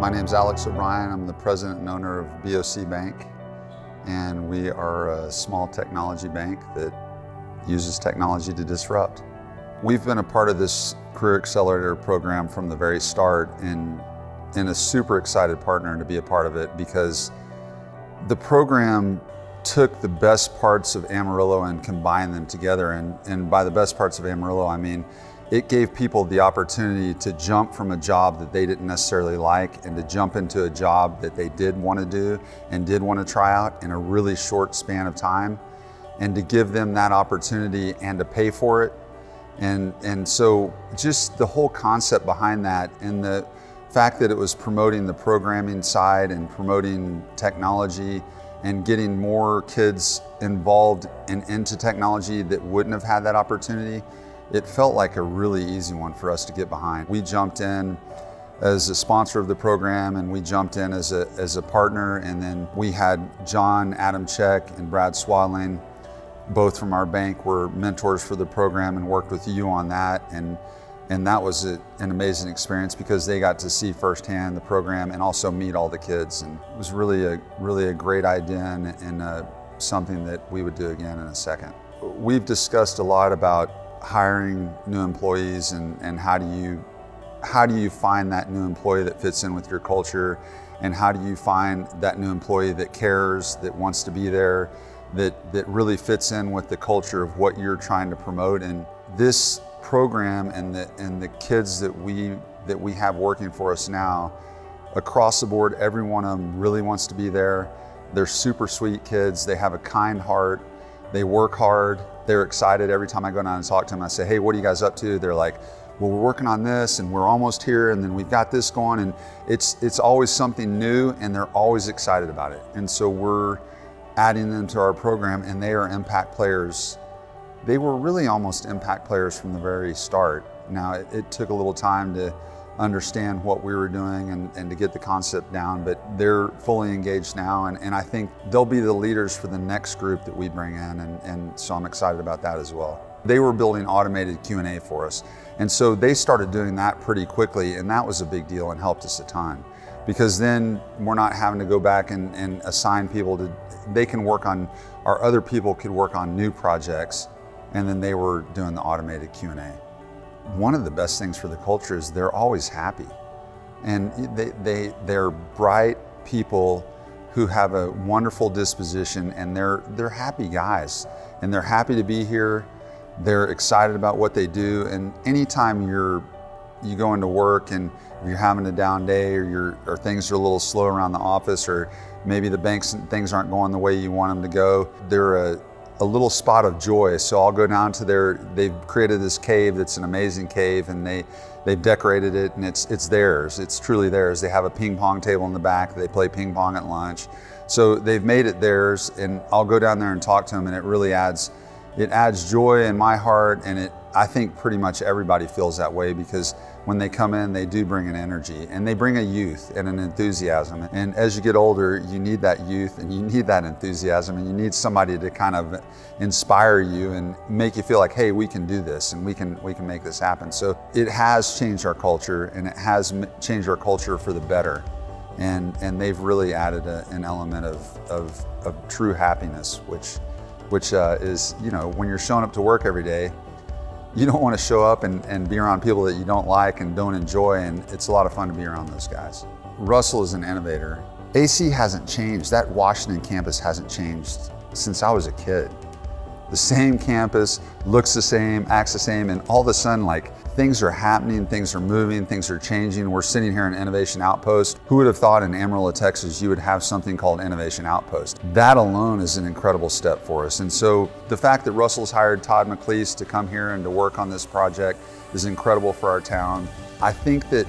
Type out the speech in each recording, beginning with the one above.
My name's Alex O'Brien. I'm the president and owner of BOC Bank, and we are a small technology bank that uses technology to disrupt. We've been a part of this Career Accelerator program from the very start and a super excited partner to be a part of it, because the program took the best parts of Amarillo and combined them together. And by the best parts of Amarillo, I mean it gave people the opportunity to jump from a job that they didn't necessarily like and to jump into a job that they did want to do and did want to try out in a really short span of time, and to give them that opportunity and to pay for it. And so just the whole concept behind that, and the fact that it was promoting the programming side and promoting technology and getting more kids involved and into technology that wouldn't have had that opportunity, it felt like a really easy one for us to get behind. We jumped in as a sponsor of the program, and we jumped in as a partner, and then we had John Adamczyk and Brad Swadling, both from our bank, were mentors for the program and worked with you on that. And that was an amazing experience because they got to see firsthand the program and also meet all the kids. And it was really a great idea and something that we would do again in a second. We've discussed a lot about hiring new employees and how do you find that new employee that fits in with your culture, and how do you find that new employee that cares, that wants to be there, that really fits in with the culture of what you're trying to promote. And this program and the kids that we have working for us now, across the board, every one of them really wants to be there. They're super sweet kids. They have a kind heart. They work hard. They're excited every time I go down and talk to them. I say, hey, what are you guys up to? They're like, well, we're working on this and we're almost here, and then we've got this going. And it's always something new, and they're always excited about it. And so we're adding them to our program, and they are impact players. They were really almost impact players from the very start. Now, it took a little time to understand what we were doing and to get the concept down, but they're fully engaged now, and I think they'll be the leaders for the next group that we bring in, and so I'm excited about that as well. They were building automated Q&A for us, and so they started doing that pretty quickly, and that was a big deal and helped us a ton, because then we're not having to go back and assign people to, they can work on, our other people could work on new projects, and then they were doing the automated Q&A. One of the best things for the culture is they're always happy. And they're bright people who have a wonderful disposition, and they're happy guys. And they're happy to be here. They're excited about what they do. And anytime you go into work and you're having a down day, or things are a little slow around the office, or maybe the bank's things aren't going the way you want them to go, they're a little spot of joy. So I'll go down to they've created this cave that's an amazing cave, and they've decorated it, and it's theirs. It's truly theirs. They have a ping pong table in the back. They play ping pong at lunch. So they've made it theirs, and I'll go down there and talk to them, and it really adds joy in my heart, and I think pretty much everybody feels that way, because when they come in, they do bring an energy, and they bring a youth and an enthusiasm. And as you get older, you need that youth and you need that enthusiasm, and you need somebody to kind of inspire you and make you feel like, hey, we can do this and we can make this happen. So it has changed our culture, and it has changed our culture for the better. And they've really added an element of true happiness, which is, you know, when you're showing up to work every day, you don't want to show up and be around people that you don't like and don't enjoy, and it's a lot of fun to be around those guys. Russell is an innovator. AC hasn't changed. That Washington campus hasn't changed since I was a kid. The same campus, looks the same, acts the same, and all of a sudden, like, things are happening, things are moving, things are changing. We're sitting here in Innovation Outpost. Who would have thought in Amarillo, Texas, you would have something called Innovation Outpost? That alone is an incredible step for us. And so the fact that Russell's hired Todd McLeese to come here and to work on this project is incredible for our town. I think that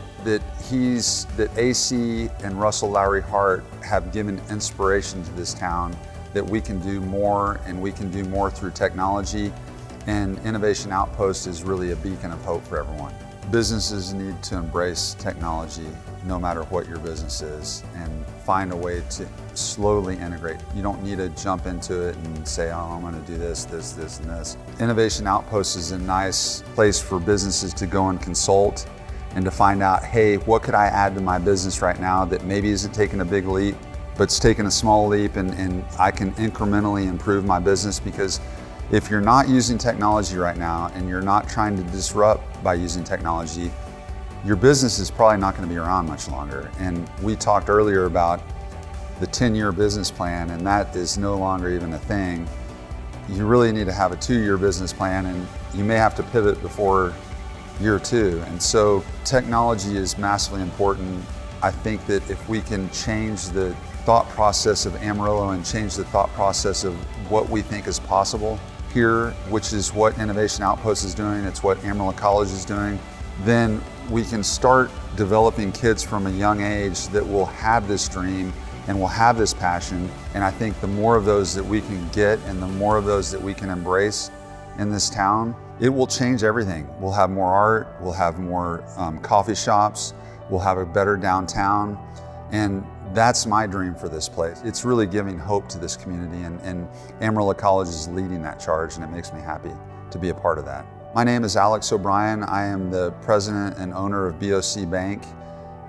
AC and Russell Lowry Hart have given inspiration to this town, that we can do more, and we can do more through technology. And Innovation Outpost is really a beacon of hope for everyone. Businesses need to embrace technology no matter what your business is, and find a way to slowly integrate. You don't need to jump into it and say, oh, I'm going to do this, this, this, and this. Innovation Outpost is a nice place for businesses to go and consult and to find out, hey, what could I add to my business right now that maybe isn't taking a big leap, but it's taking a small leap, and I can incrementally improve my business. Because if you're not using technology right now and you're not trying to disrupt by using technology, your business is probably not going to be around much longer. And we talked earlier about the 10-year business plan, and that is no longer even a thing. You really need to have a 2-year business plan, and you may have to pivot before year 2. And so technology is massively important. I think that if we can change the thought process of Amarillo and change the thought process of what we think is possible here, which is what Innovation Outpost is doing, it's what Amarillo College is doing, then we can start developing kids from a young age that will have this dream and will have this passion. And I think the more of those that we can get and the more of those that we can embrace in this town, it will change everything. We'll have more art, we'll have more coffee shops, we'll have a better downtown, and that's my dream for this place. It's really giving hope to this community, and Amarillo College is leading that charge, and it makes me happy to be a part of that. My name is Alex O'Brien. I am the president and owner of BOC Bank,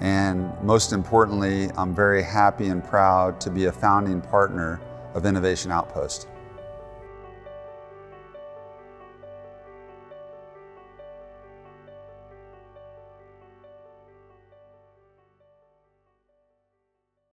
and most importantly, I'm very happy and proud to be a founding partner of Innovation Outpost.